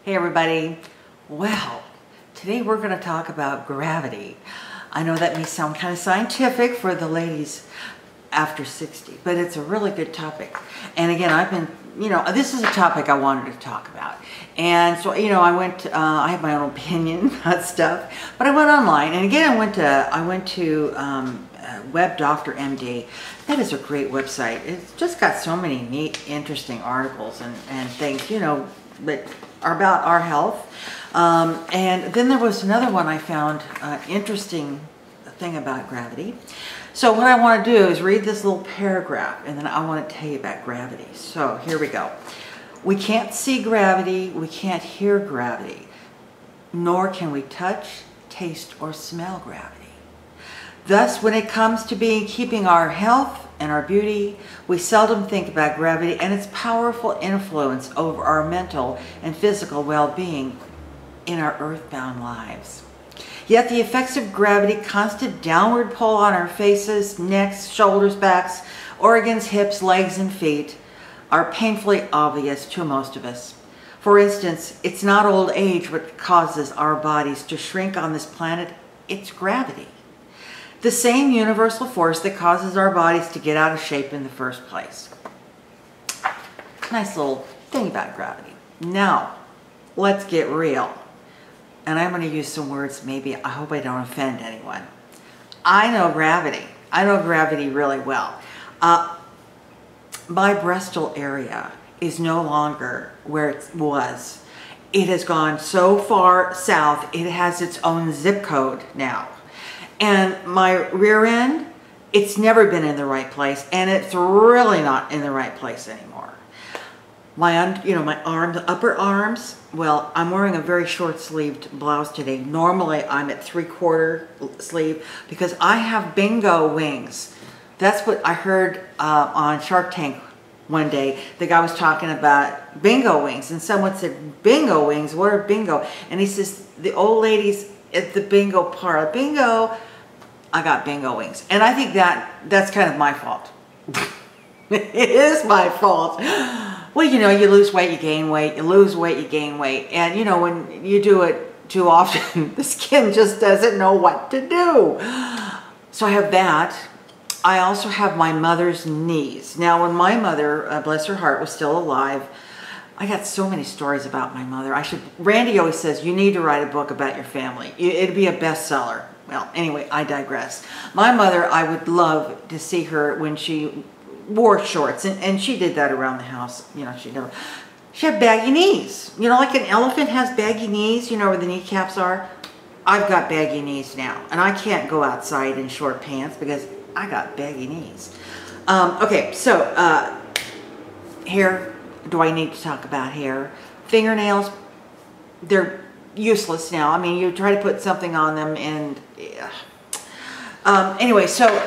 Hey everybody. Well, today we're going to talk about gravity. I know that may sound kind of scientific for the ladies after 60, but it's a really good topic. And again, this is a topic I wanted to talk about. And so, I have my own opinion about stuff, but I went online, and again, I went to Web Doctor MD. That is a great website. It's just got so many neat, interesting articles and things, that are about our health. And then there was another one I found interesting thing about gravity. So what I want to do is read this little paragraph, and then I want to tell you about gravity. So here we go. We can't see gravity, we can't hear gravity, nor can we touch, taste, or smell gravity. Thus, when it comes to keeping our health and our beauty, we seldom think about gravity and its powerful influence over our mental and physical well-being in our earthbound lives. Yet the effects of gravity, constant downward pull on our faces, necks, shoulders, backs, organs, hips, legs, and feet, are painfully obvious to most of us. For instance, it's not old age what causes our bodies to shrink on this planet, it's gravity. The same universal force that causes our bodies to get out of shape in the first place. Nice little thing about gravity. Now, let's get real. And I'm going to use some words, maybe, I hope I don't offend anyone. I know gravity. I know gravity really well. My Bristol area is no longer where it was. It has gone so far south, it has its own zip code now. And my rear end, it's never been in the right place, and it's really not in the right place anymore. My arms, upper arms, well, I'm wearing a very short-sleeved blouse today. Normally, I'm at 3/4 sleeve because I have bingo wings. That's what I heard on Shark Tank one day. The guy was talking about bingo wings, and someone said, bingo wings? What are bingo? And he says, the old ladies at the bingo parlor, bingo, I got bingo wings. And I think that's kind of my fault. It is my fault. Well, you lose weight, you gain weight, you lose weight, you gain weight. And, when you do it too often, the skin just doesn't know what to do. So I have that. I also have my mother's knees. Now, when my mother, bless her heart, was still alive, I got so many stories about my mother. Randy always says, you need to write a book about your family. It'd be a bestseller. Well, anyway, I digress. My mother, I would love to see her when she wore shorts, and she did that around the house. She had baggy knees. Like an elephant has baggy knees, where the kneecaps are. I've got baggy knees now, and I can't go outside in short pants because I got baggy knees. Okay, so hair. Do I need to talk about hair? Fingernails, they're useless now. I mean, you try to put something on them, and anyway, so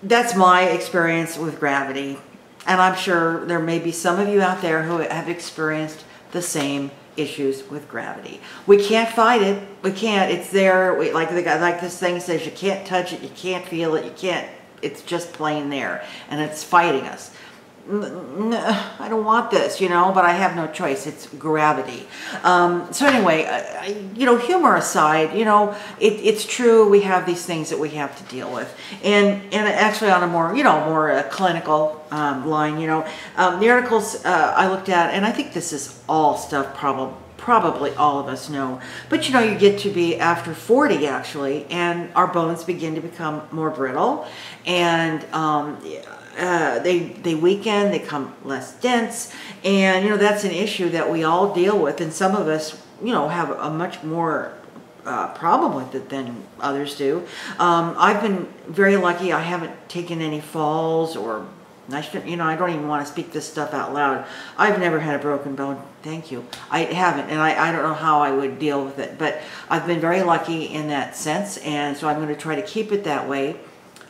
that's my experience with gravity, and I'm sure there may be some of you out there who have experienced the same issues with gravity. We can't fight it. We can't. It's there. Like this thing says, you can't touch it, you can't feel it, you can't. It's just plain there, and it's fighting us. I don't want this, but I have no choice. It's gravity. So anyway, humor aside, it's true. We have these things that we have to deal with, and actually on a more clinical line, the articles I looked at, and I think this is all stuff probably all of us know, but you get to be after 40 actually, and our bones begin to become more brittle, and they weaken, they become less dense, and that's an issue that we all deal with, and some of us have a much more problem with it than others do. I've been very lucky. I haven't taken any falls, or I don't even want to speak this stuff out loud. I've never had a broken bone, thank you. I haven't, and I don't know how I would deal with it, but I've been very lucky in that sense, and so I'm going to try to keep it that way.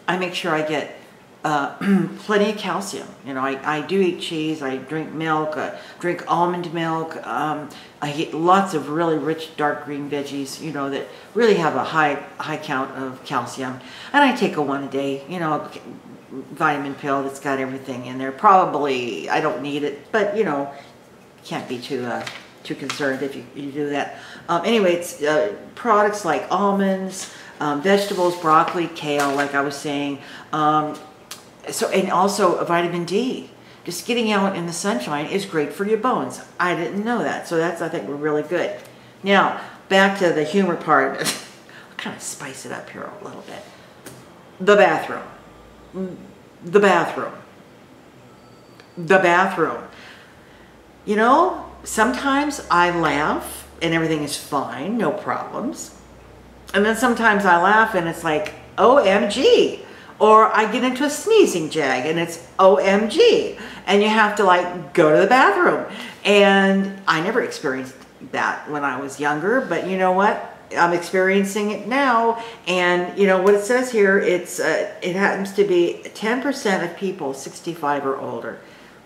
I make sure I get plenty of calcium. I do eat cheese, I drink milk, drink almond milk, I eat lots of really rich dark green veggies, that really have a high count of calcium, and I take a one a day, vitamin pill that's got everything in there. Probably, I don't need it, but can't be too too concerned if you do that. Anyway, it's products like almonds, vegetables, broccoli, kale, like I was saying. And also vitamin D. Just getting out in the sunshine is great for your bones. I didn't know that, so that's, I think, really good. Now, back to the humor part of it. I'll kind of spice it up here a little bit. The bathroom. The bathroom. The bathroom. You know, sometimes I laugh and everything is fine, no problems. And then sometimes I laugh and it's like, OMG. Or I get into a sneezing jag and it's OMG. And you have to like go to the bathroom. And I never experienced that when I was younger, but you know what? I'm experiencing it now. And you know what it says here, it happens to be 10% of people 65 or older.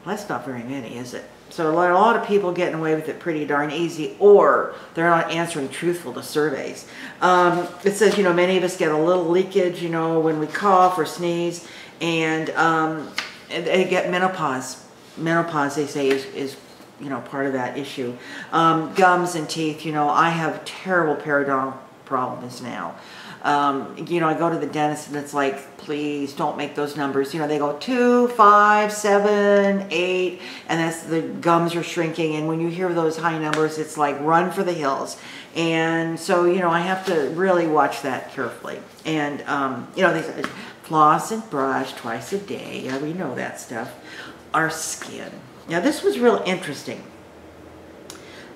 Well, that's not very many, is it? So a lot of people getting away with it pretty darn easy, or they're not answering truthful to surveys. It says, you know, many of us get a little leakage, you know, when we cough or sneeze, and they get menopause. Menopause, they say, is you know, part of that issue. Gums and teeth, you know, I have terrible periodontal problems now. You know, I go to the dentist and it's like, please don't make those numbers. You know, they go 2, 5, 7, 8, and that's the gums are shrinking. And when you hear those high numbers, it's like run for the hills. And so, you know, I have to really watch that carefully. And, you know, they say floss and brush twice a day. Yeah, we know that stuff. Our skin. Now, this was real interesting.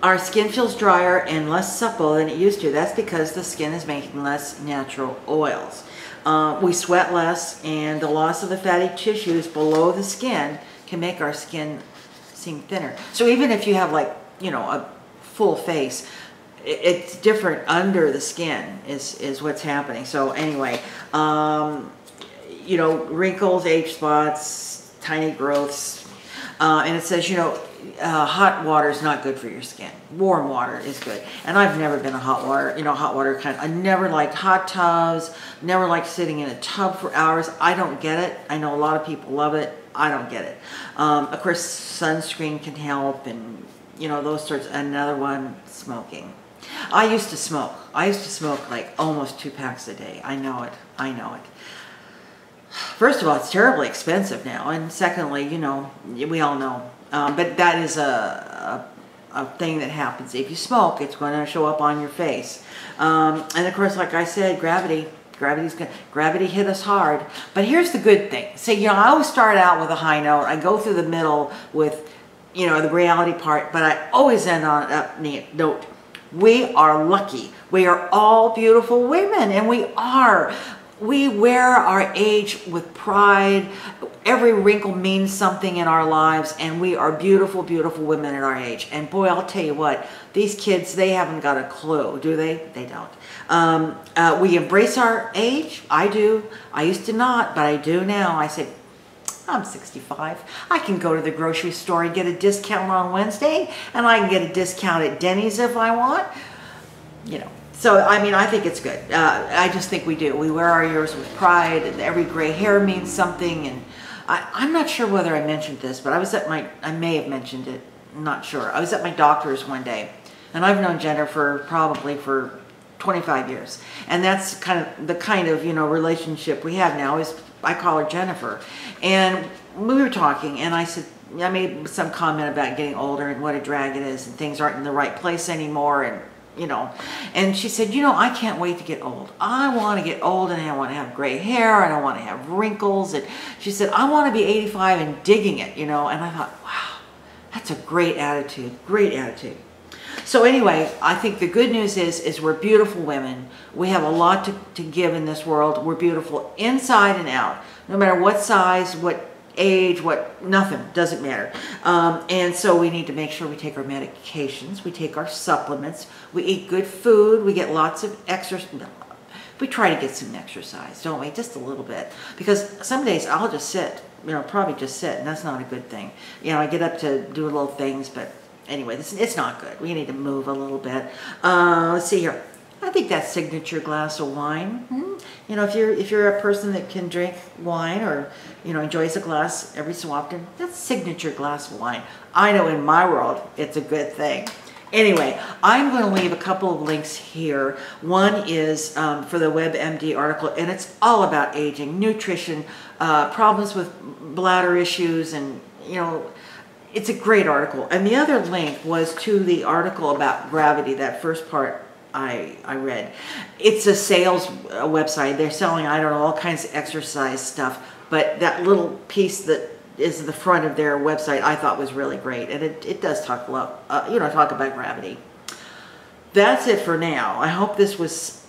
Our skin feels drier and less supple than it used to. That's because the skin is making less natural oils. We sweat less, and the loss of the fatty tissues below the skin can make our skin seem thinner. So even if you have, like, you know, a full face, it's different under the skin is what's happening. So anyway, you know, wrinkles, age spots, tiny growths, and it says, you know, hot water is not good for your skin. Warm water is good. And I've never been a hot water kind. I never liked hot tubs, never liked sitting in a tub for hours. I don't get it. I know a lot of people love it. I don't get it. Of course, sunscreen can help, and, you know, those sorts. Another one, smoking. I used to smoke. I used to smoke like almost 2 packs a day. I know it. I know it. First of all, it's terribly expensive now. And secondly, you know, we all know. But that is a thing that happens. If you smoke, it's going to show up on your face. And of course, like I said, gravity hit us hard. But here's the good thing. See, you know, I always start out with a high note. I go through the middle with, you know, the reality part, but I always end on an up note. We are lucky. We are all beautiful women, and we are. We wear our age with pride. Every wrinkle means something in our lives, and we are beautiful, beautiful women at our age. And boy, I'll tell you what, these kids, they haven't got a clue, do they? They don't. We embrace our age. I do. I used to not, but I do now. I say, I'm 65. I can go to the grocery store and get a discount on Wednesday, and I can get a discount at Denny's if I want. You know. So, I mean, I think it's good. I just think we do. We wear our years with pride, and every gray hair means something. And I'm not sure whether I mentioned this, but I may have mentioned it. I'm not sure. I was at my doctor's one day, and I've known Jennifer probably for 25 years. And that's the kind of, you know, relationship we have now is I call her Jennifer. And we were talking, and I said, I made some comment about getting older and what a drag it is, and things aren't in the right place anymore, and you know, and she said, you know, I can't wait to get old. I want to get old, and I want to have gray hair, and I want to have wrinkles. And she said, I want to be 85 and digging it, you know. And I thought, wow, that's a great attitude, great attitude. So anyway, I think the good news is we're beautiful women. We have a lot to give in this world. We're beautiful inside and out, no matter what size, what age, nothing, doesn't matter. And so we need to make sure we take our medications, we take our supplements, we eat good food, we get lots of exercise. We try to get some exercise, don't we? Just a little bit. Because some days I'll just sit, you know, probably just sit, and that's not a good thing. You know, I get up to do little things, but anyway, it's not good. We need to move a little bit. Let's see here. I think that signature glass of wine. You know, if you're a person that can drink wine, or, you know, enjoys a glass every so often, that's signature glass of wine. I know in my world it's a good thing. Anyway, I'm going to leave a couple of links here. One is for the WebMD article, and it's all about aging, nutrition, problems with bladder issues, and you know, it's a great article. And the other link was to the article about gravity, that first part I read. It's a sales website. They're selling, I don't know, all kinds of exercise stuff, but that little piece that is the front of their website I thought was really great, and it does talk a lot, talk about gravity. That's it for now. I hope this was,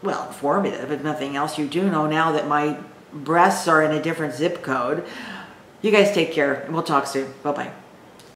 well, informative. If nothing else, you do know now that my breasts are in a different zip code. You guys take care, and we'll talk soon. Bye-bye.